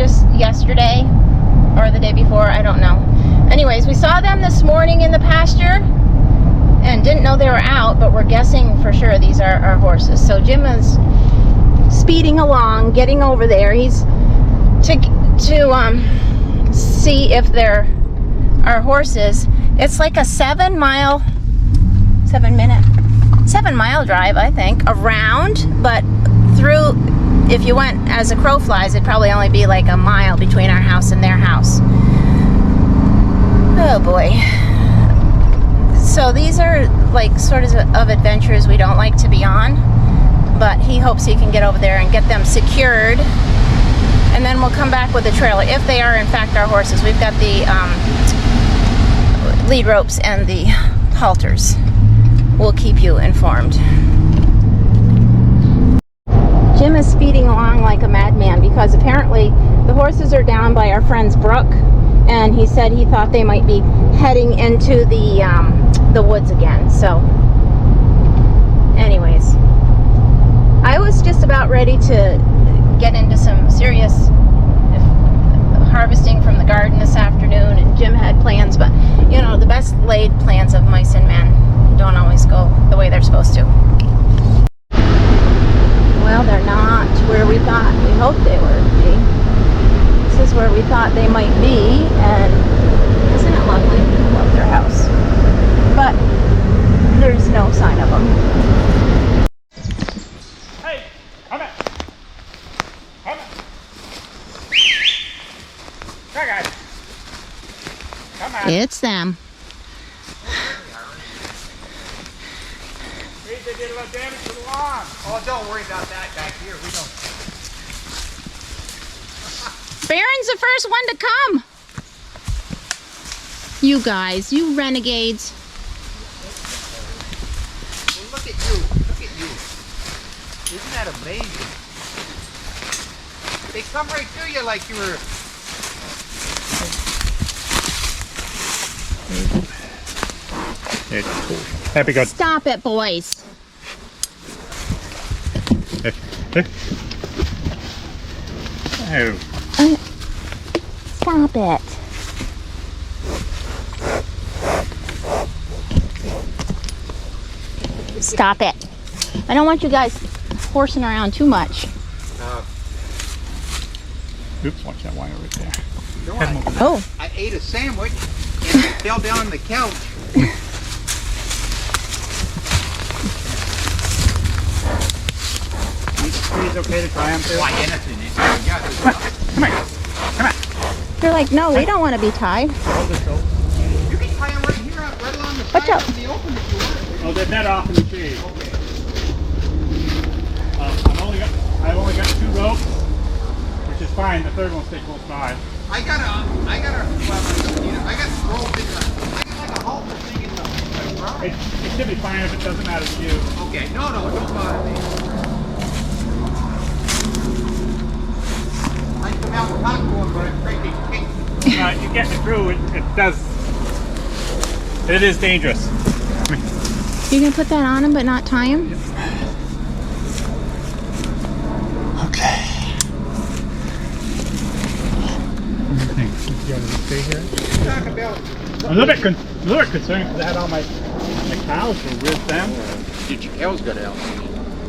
just yesterday or the day before, I don't know. Anyways, we saw them this morning in the pasture and didn't know they were out, but we're guessing for sure these are our horses. So Jim is speeding along, getting over there. He's to see if they're our horses. It's like a 7 mile drive, I think, around, but through, if you went as a crow flies, it'd probably only be like a mile between our house and their house. Oh boy. So these are like sort of adventures we don't like to be on, but he hopes he can get over there and get them secured, and then we'll come back with the trailer if they are in fact our horses. We've got the lead ropes and the halters. We'll keep you informed. Jim is speeding along like a madman because apparently the horses are down by our friend's brook, and he said he thought they might be heading into the woods again. So anyways, I was just about ready to get into some serious harvesting from the garden this afternoon, and Jim had plans, but you know, the best laid plans of mice and men don't always go the way they're supposed to. Well, they're not where we thought. We hoped they would be. This is where we thought they might be, and isn't it lovely? I love their house. But there's no sign of them. Hey, come on. Come on. Come on, guys. Come on. It's them. They did a little damage to the lawn. Oh, don't worry about that back here. We don't. Baron's the first one to come. You guys, you renegades. Well, look at you. Look at you. Isn't that amazing? They come right to you like you were. It's cool. Happy good. Stop it, boys. Oh. Stop it. Stop it. I don't want you guys horsing around too much. Oops, watch that wire right there. Oh. I ate a sandwich and it fell down on the couch. It's okay to try them too. Why, anything? Yeah, Come here. Come on. They're like, no, we don't want to be tied. you can tie them right here, right along the Watch side out. of the open if you want. Oh, they're net off in the shade. Okay. I've only got 2 ropes, which is fine. The third one will stay close by. I got a rope in the, I got like a halter thing in the front. It should be fine if it doesn't matter to you. Okay, no, don't bother me. I come out with hot going, but I'm afraid they kick. You get it through. It is dangerous. You can put that on him but not tie him? Okay. What do you think? You want to stay here? Talk about. I'm a little bit concerned because I had all my cows were with them. Did your cows got out?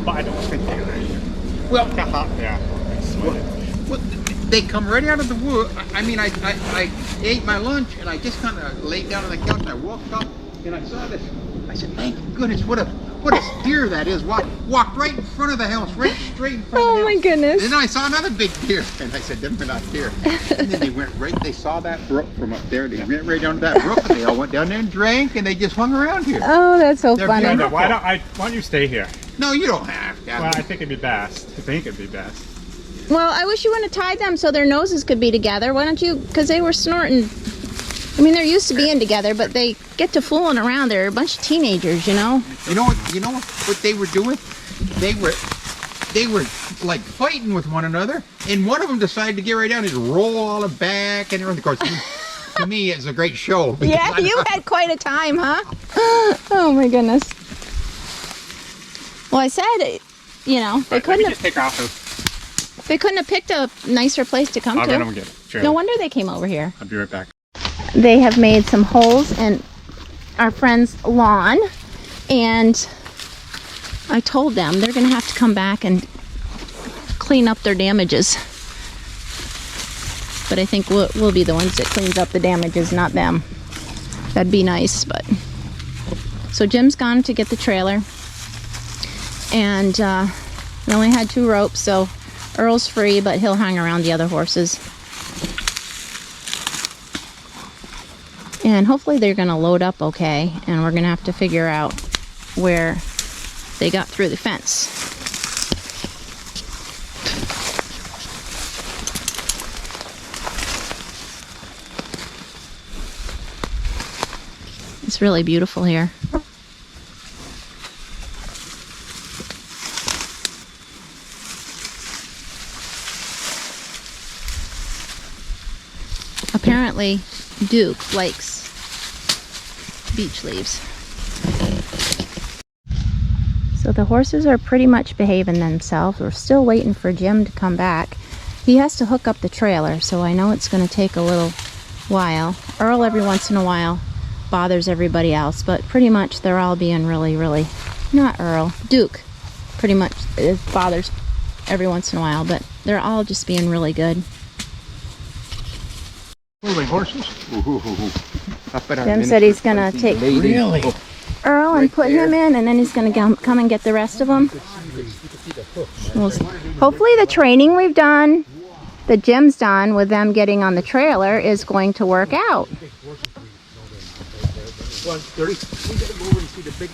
But I don't think they were here. Well, It's hot there. well, they come right out of the wood. I mean, I ate my lunch and I just kind of laid down on the couch and I walked up and I saw this. I said, thank goodness, what a deer that is. Walked right in front of the house, right straight in front of the house. Oh my goodness. And then I saw another big deer and I said, them are not deer. And then they went right, they saw that brook from up there. They went right down to that brook and they all went down there and drank and they just hung around here. Oh, that's so They're funny. beautiful. Why don't you stay here? No, you don't have to. Well, I think it'd be best. I think it'd be best. Well, I wish you wouldn't have tied them so their noses could be together. Why don't you? Because they were snorting. I mean, they're used to being together, but they get to fooling around. They're a bunch of teenagers, you know. You know what they were doing? They were like fighting with one another, and one of them decided to get right down and roll all the back and everything. Of course, to me, it's a great show. Yeah, you had quite a time, huh? Oh my goodness. Well, I said, you know, they couldn't have. Just take off They couldn't have picked a nicer place to come I'll to. run them and get it. Trailer. No wonder they came over here. I'll be right back. They have made some holes in our friend's lawn, and I told them they're going to have to come back and clean up their damages. But I think we'll be the ones that cleans up the damages, not them. That'd be nice, but... So Jim's gone to get the trailer, and we only had 2 ropes, so Earl's free, but he'll hang around the other horses. And hopefully they're going to load up okay, and we're going to have to figure out where they got through the fence. It's really beautiful here. Apparently, Duke likes beech leaves. So the horses are pretty much behaving themselves. We're still waiting for Jim to come back. He has to hook up the trailer, so I know it's going to take a little while. Earl every once in a while bothers everybody else, but pretty much they're all being really, not Earl, Duke pretty much it bothers every once in a while, but they're all just being really good. Holy horses. Jim said he's gonna take Really? Earl and put him in, and then he's gonna come and get the rest of them. Hopefully the training we've done, that Jim's done with them getting on the trailer, is going to work out. 130. We gotta go over and see the big.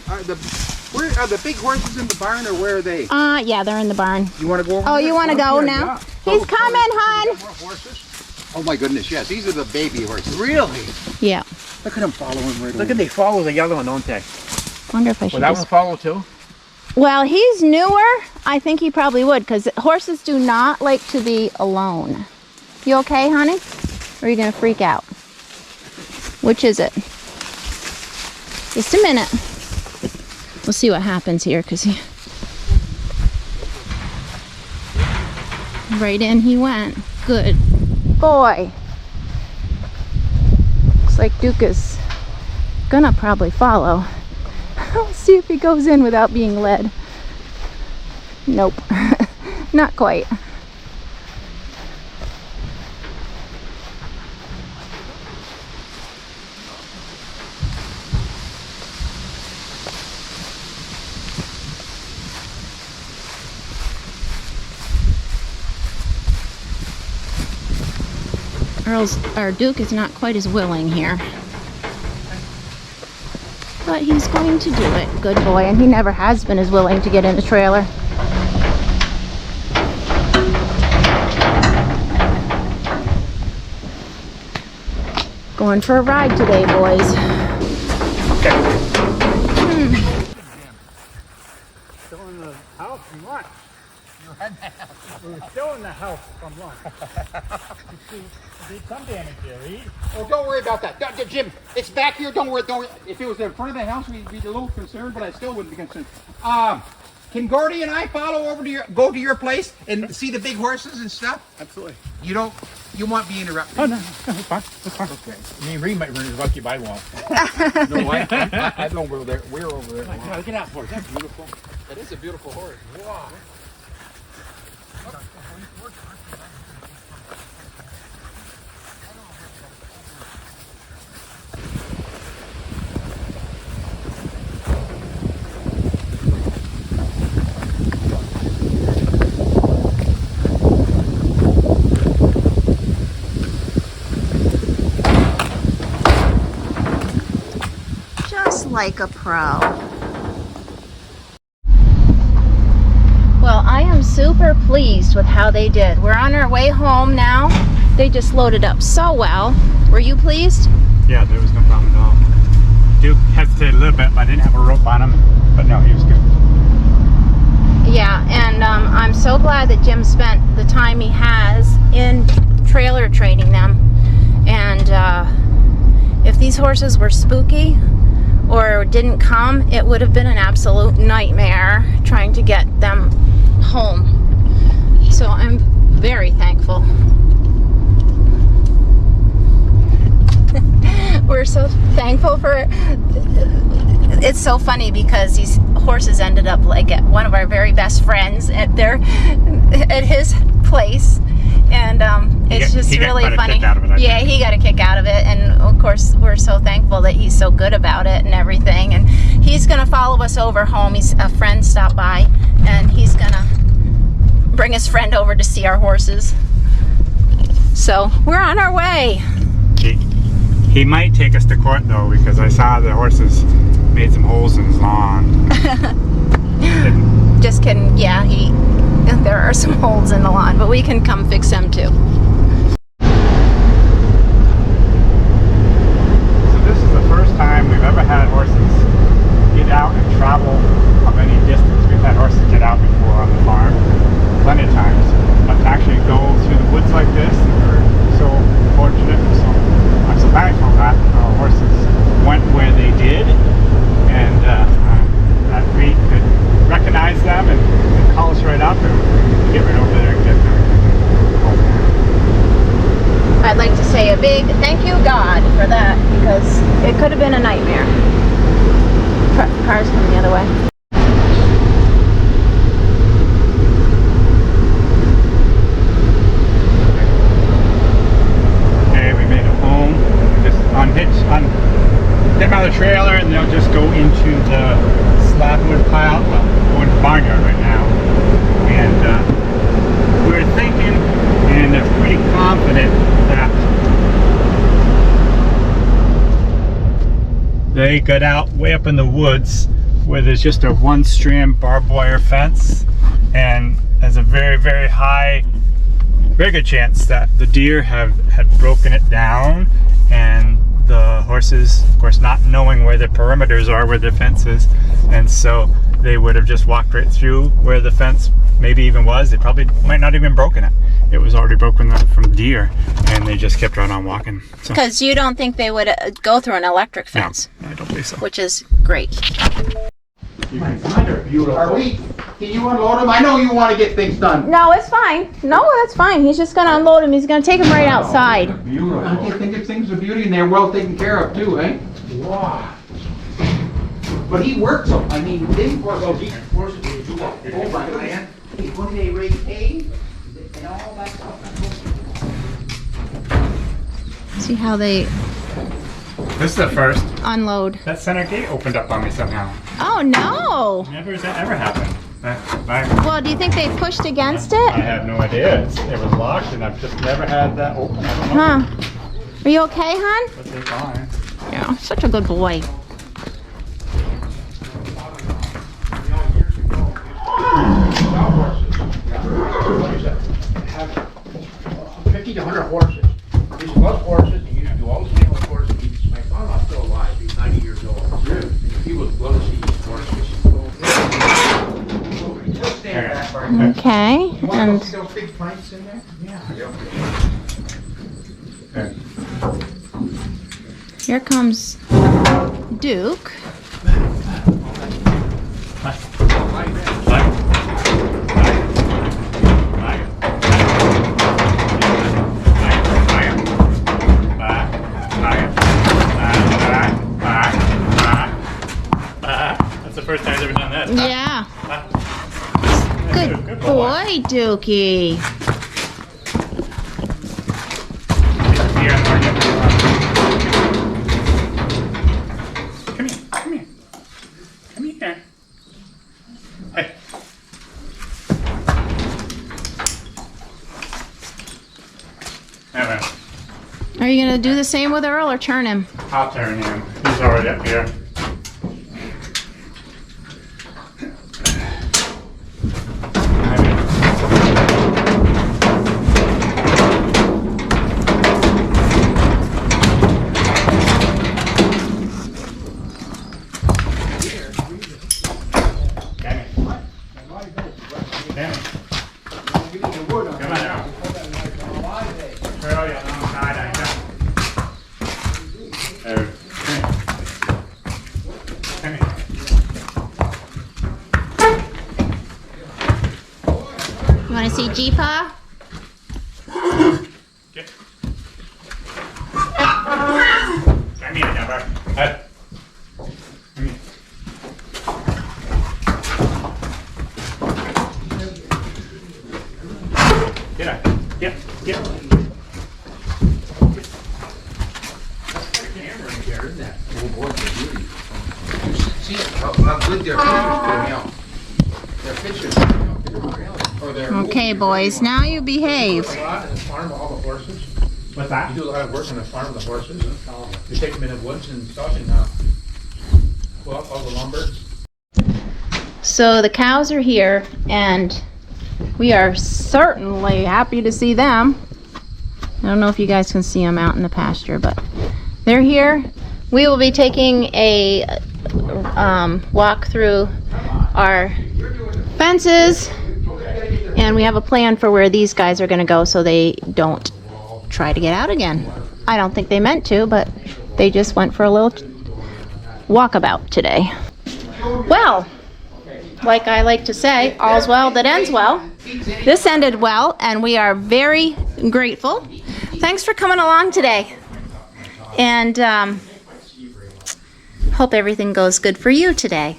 Where are the big horses in the barn, or where are they? Yeah, they're in the barn. You want to go over? Oh, there? you want to go now? Yeah. He's coming, hon. More horses? Oh my goodness, yes. These are the baby horses. Really? Yeah. Look at them following right Look at they follow the yellow one, don't they? Wonder if I should. Will that one follow too? Well, he's newer. I think he probably would, because horses do not like to be alone. You okay, honey? Or are you gonna freak out? Which is it? Just a minute. We'll see what happens here, because he... Right in he went. Good boy. Looks like Duke is gonna probably follow. Let's see if he goes in without being led. Nope. Not quite. Duke is not quite as willing here. But he's going to do it. Good boy. And he never has been as willing to get in the trailer. Going for a ride today, boys. Still in the house from lunch. We were still in the house from lunch. You did some damage there, Reed. Oh, don't worry about that. Jim, it's back here. Don't worry. If it was in front of the house, we'd be a little concerned, but I still wouldn't be concerned. Can Gordy and I follow over to go to your place and see the big horses and stuff? Absolutely. You won't be interrupted. Oh, no, it's fine. It's fine. Okay. Me and Reed might interrupt you, but I won't. No, I don't go there. We're over there. Oh my God, look at that horse. That's beautiful. That is a beautiful horse. Wow. Like a pro. Well, I am super pleased with how they did. We're on our way home now. They just loaded up so well. Were you pleased? Yeah, there was no problem at all. Duke hesitated a little bit, but I didn't have a rope on him. But no, he was good. Yeah, and I'm so glad that Jim spent the time he has in trailer training them. And if these horses were spooky or didn't come, it would have been an absolute nightmare trying to get them home. So I'm very thankful. We're so thankful for. It's so funny because these horses ended up like at one of our very best friends at his place, and it's just really funny. Yeah, he got a kick out of it, and of course we're so thankful that he's so good about it and everything. And he's gonna follow us over home. A friend stopped by, and he's gonna bring his friend over to see our horses. So we're on our way. He might take us to court though, because I saw the horses made some holes in his lawn. Just kidding. Yeah, there are some holes in the lawn, but we can come fix them too. So this is the first time we've ever had horses get out and travel of any distance. We've had horses get out before on the farm plenty of times, but to actually go through the woods like this, we're so fortunate. So I'm so thankful that our horses went where they did, and that we could recognize them and call us right up and get right over there and get them. I'd like to say a big thank you, God, for that, because it could have been a nightmare. Cars coming the other way. Get them out of the trailer and they'll just go into the slabwood pile. Well, go into the barnyard right now. And we're thinking and pretty confident that they got out way up in the woods where there's just a one-strand barbed wire fence, and there's a very, very very good chance that the deer had broken it down, and the horses, of course, not knowing where the perimeters are, where the fence is, and so they would have just walked right through where the fence maybe even was. They probably might not even broken it. It was already broken from deer, and they just kept right on walking. Because you don't think they would go through an electric fence? No, I don't believe so. Which is great. My God, are beautiful. Can you unload them? I know you want to get things done. No, it's fine. No, that's fine. He's just going to unload them. He's going to take them right outside. Beautiful. Don't you think of things of beauty, and they're well taken care of too, eh? Wow. But he works them. I mean, big horses. Oh my man. When they raise hay and all that stuff. See how they This is the first. unload. That center gate opened up on me somehow. Oh, no. Never has that ever happened. Well, do you think they pushed against I it? have no idea. It was locked, and I've just never had that open. I don't know. Huh. Are you okay, hon? But they're fine. Yeah, such a good boy. Have 50 to 100 horses. He loves horses. He used to do all the same with horses. My father's still alive. He's 90 years old. Really? He would love to see his horses. Just stand back for a minute. Okay. You want And to see those big planks in there? Yeah. Okay. here comes Duke. That's the first time I've ever done that. Yeah. Good boy, Dukey. Come here. Come here. Hey. Are you going to do the same with Earl or turn him? I'll turn him. He's already up here. You want to see Jeepa? with their pictures for the mail. Their pictures for the mail. Or their Okay, boys, now you behave. a lot in the farm with all the horses. What's that? You do a lot of work on the farm with the horses. You take them in the woods and stuff and pull up all the lumber. So the cows are here, and we are certainly happy to see them. I don't know if you guys can see them out in the pasture, but they're here. We will be taking a walk through our fences, and we have a plan for where these guys are going to go so they don't try to get out again. I don't think they meant to, but they just went for a little walkabout today. Well, like I like to say, all's well that ends well. This ended well, and we are very grateful. Thanks for coming along today. And hope everything goes good for you today.